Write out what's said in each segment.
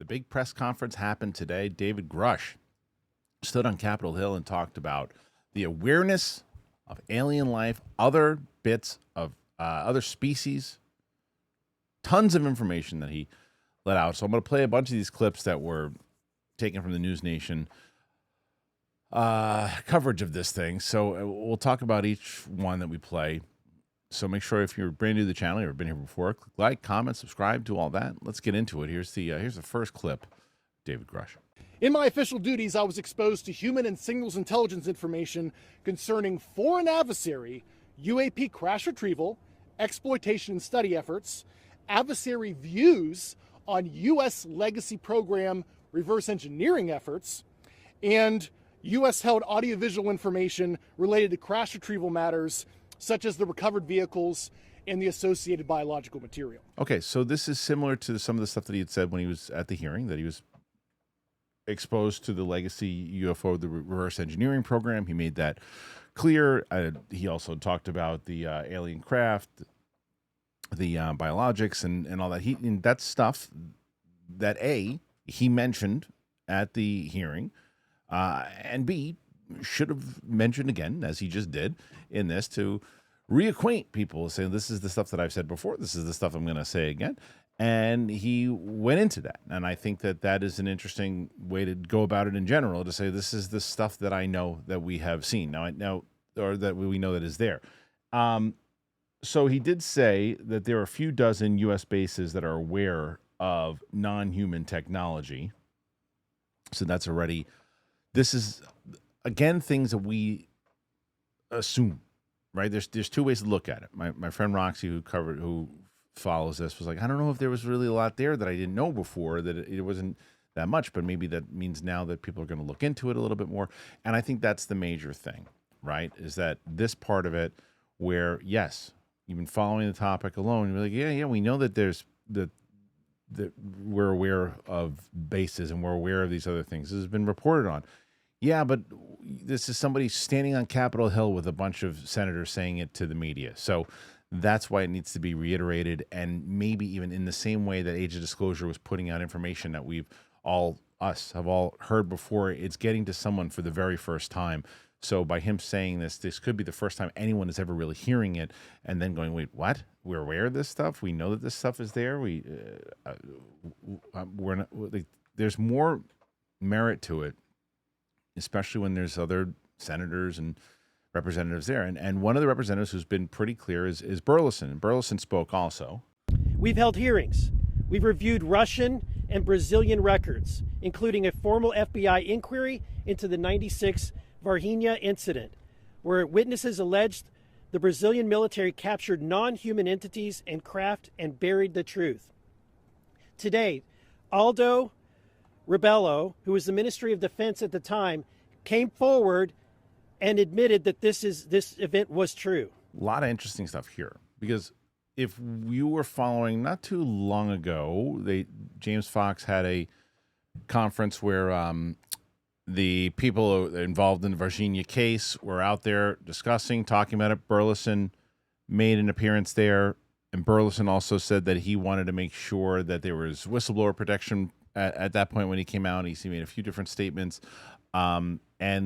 The big press conference happened today. David Grusch stood on Capitol Hill and talked about the awareness of alien life, other bits of other species, tons of information that he let out. So I'm going to play a bunch of these clips that were taken from the News Nation coverage of this thing. So we'll talk about each one that we play. So make sure if you're brand new to the channel, you've been here before, click like, comment, subscribe, do all that. Let's get into it. Here's the first clip, David Grusch. In my official duties, I was exposed to human and signals intelligence information concerning foreign adversary, UAP crash retrieval, exploitation and study efforts, adversary views on U.S. legacy program reverse engineering efforts, and U.S.-held audiovisual information related to crash retrieval matters, such as the recovered vehicles and the associated biological material. Okay, so this is similar to some of the stuff that he had said when he was at the hearing, that he was exposed to the legacy UFO, the reverse engineering program. He made that clear. He also talked about the alien craft, the biologics, and all that. And that's stuff that A, he mentioned at the hearing, and B, should have mentioned again, as he just did in this, to reacquaint people, saying this is the stuff that I've said before, this is the stuff I'm going to say again. And he went into that. And I think that that is an interesting way to go about it in general, to say this is the stuff that I know that we have seen now, or that we know that is there. So he did say that there are a few dozen U.S. bases that are aware of non-human technology. So that's already, this is, again, things that we assume, right? There's two ways to look at it. My friend Roxy, who follows this, was like, I don't know if there was really a lot there that I didn't know before, that it wasn't that much, but maybe that means now that people are going to look into it a little bit more. And I think that's the major thing, right? Is that this part of it where, yes, even following the topic alone, you're like, yeah, we know that there's that we're aware of bases and we're aware of these other things. This has been reported on. Yeah, but this is somebody standing on Capitol Hill with a bunch of senators saying it to the media. So that's why it needs to be reiterated, and maybe even in the same way that Age of Disclosure was putting out information that have all heard before, it's getting to someone for the very first time. So by him saying this could be the first time anyone is ever really hearing it and then going, wait, what? We're aware of this stuff? We know that this stuff is there? We're not, there's more merit to it, especially when there's other senators and representatives there. And one of the representatives who's been pretty clear is Burleson. And Burleson spoke also. We've held hearings. We've reviewed Russian and Brazilian records, including a formal FBI inquiry into the 96 Varginha incident, where witnesses alleged the Brazilian military captured non-human entities and craft and buried the truth. Today, Aldo Rebelo, who was the Ministry of Defense at the time, came forward and admitted that this event was true. A lot of interesting stuff here, because if you were following not too long ago, James Fox had a conference where the people involved in the Varginha case were out there discussing, talking about it. Burleson made an appearance there, and Burleson also said that he wanted to make sure that there was whistleblower protection at that point when he came out. He made a few different statements, and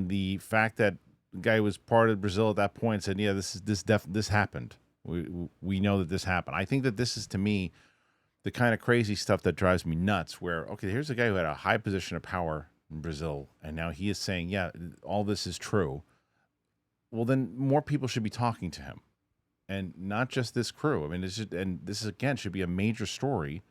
the fact that the guy was part of Brazil at that point said, yeah, this happened. We know that this happened. I think that this is, to me, the kind of crazy stuff that drives me nuts, where, okay, here's a guy who had a high position of power in Brazil, and now he is saying, yeah, all this is true. Well, then more people should be talking to him, and not just this crew. I mean, this again should be a major story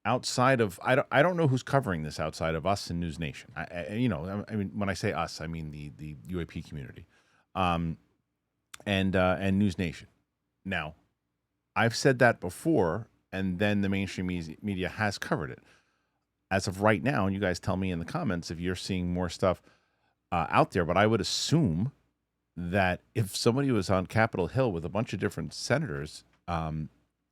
outside of, I don't know who's covering this outside of us and News Nation. I mean, when I say us, I mean the UAP community, and News Nation. Now, I've said that before, and then the mainstream media has covered it. As of right now, and you guys tell me in the comments if you're seeing more stuff out there, but I would assume that if somebody was on Capitol Hill with a bunch of different senators and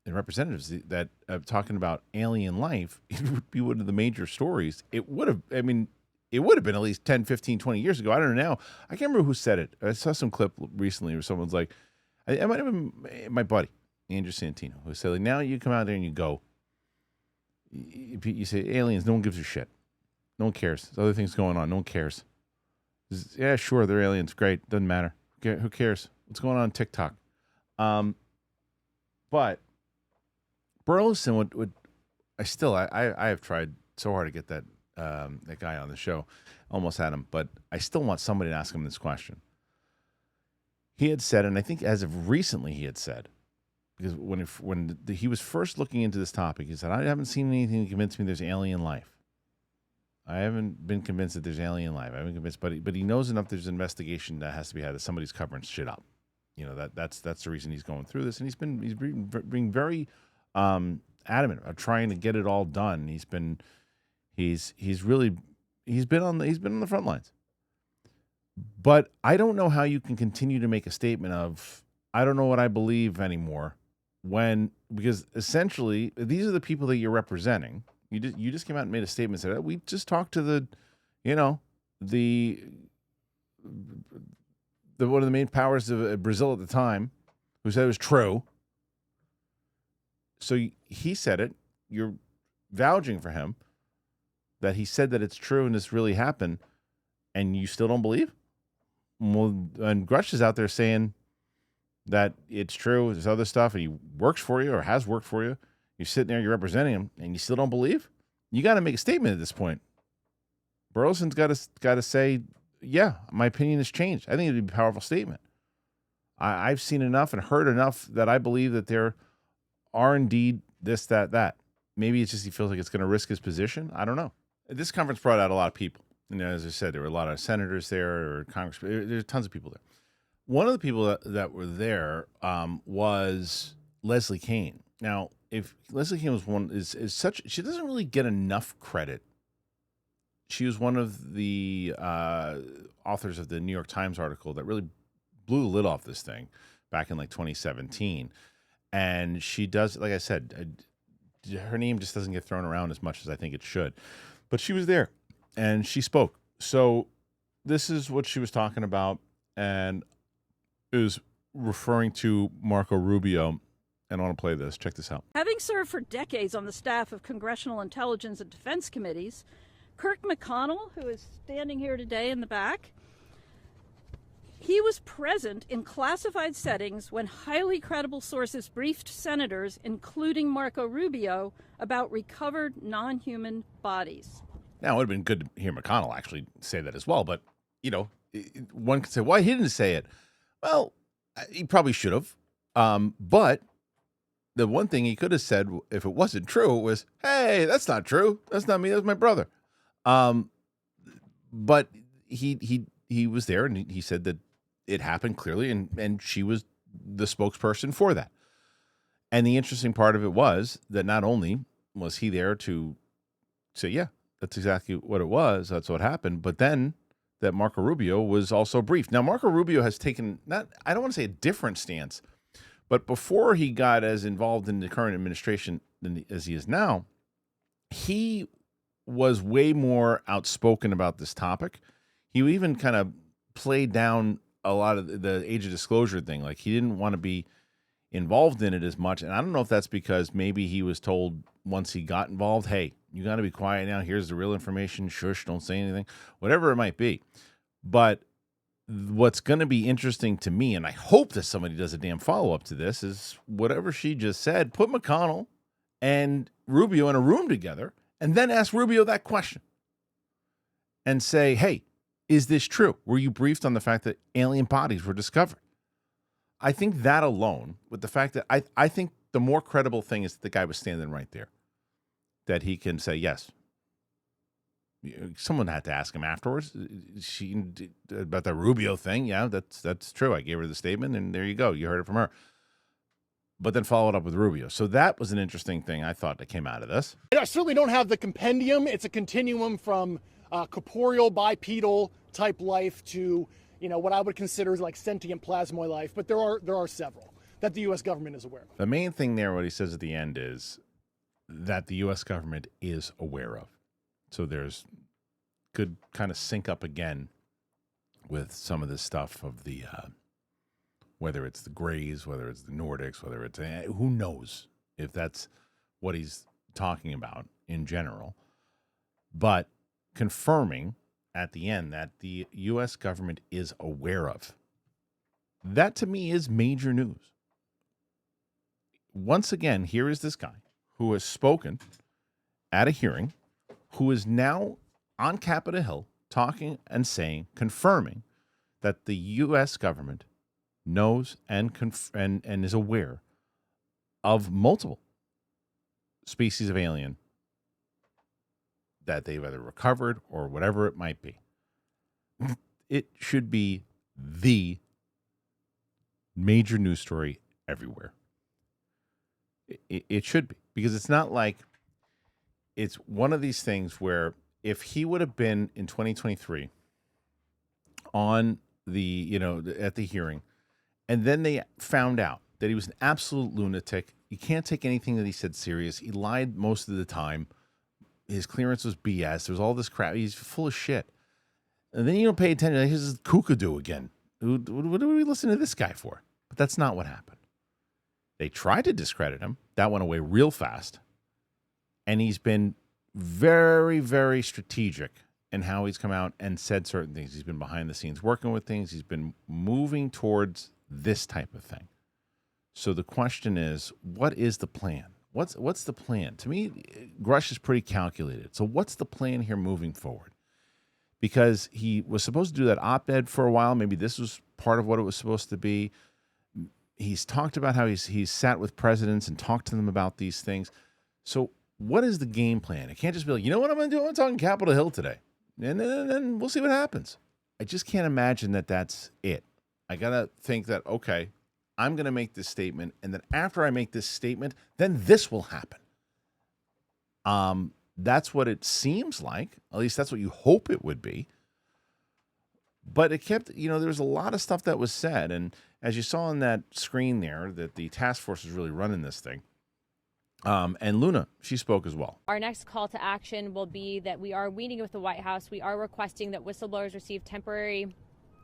representatives that talking about alien life, it would be one of the major stories. It would have, I mean, it would have been at least 10, 15, 20 years ago. I don't know now. I can't remember who said it. I saw some clip recently where someone's like, I might have been my buddy, Andrew Santino, who said, like, now you come out there and you go, You say aliens, no one gives a shit. No one cares. There's other things going on. No one cares. Yeah, sure, they're aliens. Great. Doesn't matter. Who cares? What's going on TikTok? But Burleson would I have tried so hard to get that guy on the show. Almost had him, but I still want somebody to ask him this question. He had said, and I think as of recently he had said, because when he was first looking into this topic, he said, I haven't seen anything to convince me there's alien life. I haven't been convinced that there's alien life. I haven't convinced, but he knows enough there's an investigation that has to be had, that somebody's covering shit up. You know, that's the reason he's going through this, and he's being very adamant about trying to get it all done. He's been on the front lines. But I don't know how you can continue to make a statement of, I don't know what I believe anymore, because essentially these are the people that you're representing. You just came out and made a statement and said, we just talked to the one of the main powers of Brazil at the time, who said it was true. So he said it. You're vouching for him that he said that it's true and this really happened, and you still don't believe? Well, and Grusch is out there saying that it's true. There's other stuff, and he works for you or has worked for you. You're sitting there, you're representing him, and you still don't believe? You got to make a statement at this point. Burleson's got to say, yeah, my opinion has changed. I think it'd be a powerful statement. I've seen enough and heard enough that I believe that there are indeed this, that. Maybe it's just he feels like it's going to risk his position. I don't know. This conference brought out a lot of people. And as I said, there were a lot of senators there, or congressmen. There's tons of people there. One of the people that were there was Leslie Kean. Now, if Leslie Kean was she doesn't really get enough credit. She was one of the authors of the New York Times article that really blew the lid off this thing back in like 2017. And she does, like I said, her name just doesn't get thrown around as much as I think it should. But she was there and she spoke. So this is what she was talking about, and it was referring to Marco Rubio. And I want to play this. Check this out. Having served for decades on the staff of Congressional Intelligence and Defense Committees, Kirk McConnell, who is standing here today in the back, he was present in classified settings when highly credible sources briefed senators, including Marco Rubio, about recovered non-human bodies. Now, it would have been good to hear McConnell actually say that as well, but, one could say, why he didn't say it? Well, he probably should have, but the one thing he could have said, if it wasn't true, was, hey, that's not true. That's not me. That's my brother. But he was there, and he said that it happened clearly, and she was the spokesperson for that. And the interesting part of it was that not only was he there to say, yeah, that's exactly what it was, that's what happened, but then that Marco Rubio was also briefed. Now, Marco Rubio has taken, I don't want to say a different stance, but before he got as involved in the current administration as he is now, he was way more outspoken about this topic. He even kind of played down a lot of the age of disclosure thing. Like, he didn't want to be involved in it as much. And I don't know if that's because maybe he was told once he got involved, hey, you got to be quiet now. Here's the real information. Shush, don't say anything, whatever it might be. But what's going to be interesting to me, and I hope that somebody does a damn follow-up to this, is whatever she just said, put McConnell and Rubio in a room together and then ask Rubio that question and say, hey, is this true? Were you briefed on the fact that alien bodies were discovered? I think that alone, with the fact that I think the more credible thing is that the guy was standing right there, that he can say, yes. Someone had to ask him afterwards. About the Rubio thing. Yeah, that's true. I gave her the statement, and there you go. You heard it from her. But then follow it up with Rubio. So that was an interesting thing I thought that came out of this. I certainly don't have the compendium. It's a continuum from corporeal, bipedal type life to, what I would consider like sentient plasmoid life. But there are several that the U.S. government is aware of. The main thing there, what he says at the end, is that the U.S. government is aware of. So there's could kind of sync up again with some of this stuff of the whether it's the Greys, whether it's the Nordics, whether it's who knows if that's what he's talking about. in general, but confirming at the end that the U.S. government is aware of. That to me is major news. Once again, here is this guy who has spoken at a hearing, who is now on Capitol Hill talking and saying, confirming that the U.S. government knows and is aware of multiple species of alien that they've either recovered or whatever it might be. It should be the major news story everywhere. It should be, because it's not like it's one of these things where if he would have been in 2023 on the, at the hearing, and then they found out that he was an absolute lunatic, you can't take anything that he said serious. He lied most of the time. His clearance was BS. There's all this crap. He's full of shit. And then you don't pay attention. Here's this kookadoo again. What do we listen to this guy for? But that's not what happened. They tried to discredit him. That went away real fast. And he's been very, very strategic in how he's come out and said certain things. He's been behind the scenes working with things. He's been moving towards this type of thing. So the question is, what is the plan? What's the plan? To me, Grusch is pretty calculated. So what's the plan here moving forward? Because he was supposed to do that op-ed for a while. Maybe this was part of what it was supposed to be. He's talked about how he's sat with presidents and talked to them about these things. So what is the game plan? It can't just be like, you know what I'm going to do? I'm talking Capitol Hill today. And then we'll see what happens. I just can't imagine that that's it. I got to think that, okay, I'm going to make this statement, and then after I make this statement, then this will happen. That's what it seems like. At least that's what you hope it would be. But it kept, there was a lot of stuff that was said. And as you saw on that screen there, that the task force is really running this thing. And Luna, she spoke as well. Our next call to action will be that we are meeting with the White House. We are requesting that whistleblowers receive temporary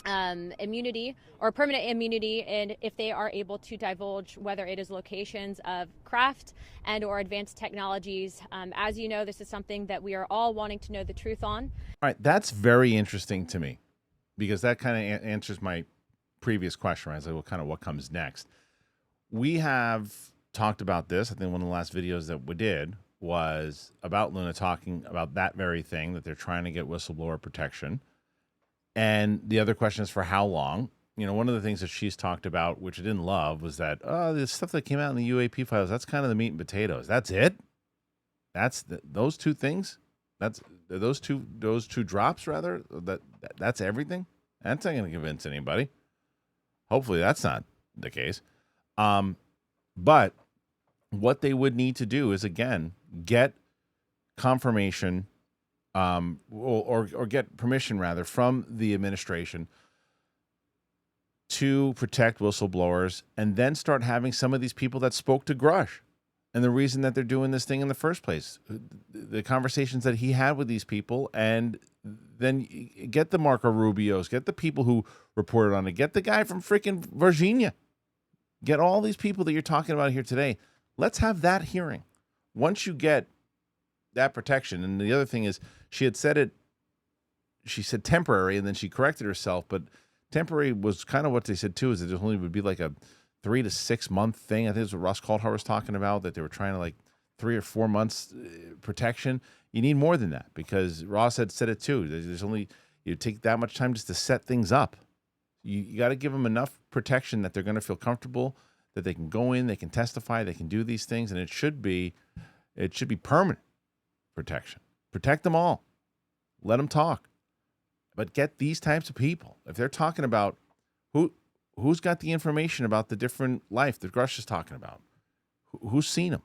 immunity or permanent immunity, and if they are able to divulge whether it is locations of craft and or advanced technologies. As you know, this is something that we are all wanting to know the truth on. All right, that's very interesting to me, because that kind of answers my previous question, right? It's like, what comes next? We have talked about this. I think one of the last videos that we did was about Luna talking about that very thing, that they're trying to get whistleblower protection. And the other question is for how long? One of the things that she's talked about, which I didn't love, was that, the stuff that came out in the UAP files, that's kind of the meat and potatoes. That's it? That's those two things? That's those two drops, rather? That's everything? That's not going to convince anybody. Hopefully that's not the case. But what they would need to do is, again, get confirmation or get permission, rather, from the administration to protect whistleblowers, and then start having some of these people that spoke to Grusch and the reason that they're doing this thing in the first place, the conversations that he had with these people, and then get the Marco Rubios, get the people who reported on it, get the guy from freaking Varginha, get all these people that you're talking about here today. Let's have that hearing. Once you get that protection, and the other thing is, she said temporary, and then she corrected herself, but temporary was kind of what they said too, is it only would be like a 3 to 6 month thing. I think it's what Russ Caldhar was talking about, that they were trying to like 3 or 4 months protection. You need more than that, because Ross had said it too. There's only, you take that much time just to set things up. You got to give them enough protection that they're going to feel comfortable, that they can go in, they can testify, they can do these things, and it should be permanent protection. Protect them all. Let them talk. But get these types of people. If they're talking about who's got the information about the different life that Grusch is talking about, who's seen them,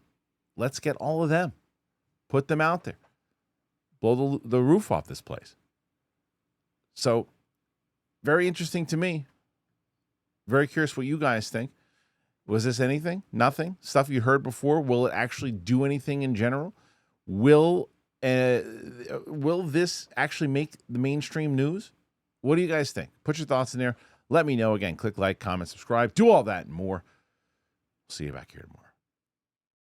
let's get all of them. Put them out there. Blow the roof off this place. So, very interesting to me. Very curious what you guys think. Was this anything? Nothing? Stuff you heard before? Will it actually do anything in general? Will this actually make the mainstream news? What do you guys think? Put your thoughts in there. Let me know. Again, click like, comment, subscribe, do all that and more. See you back here tomorrow.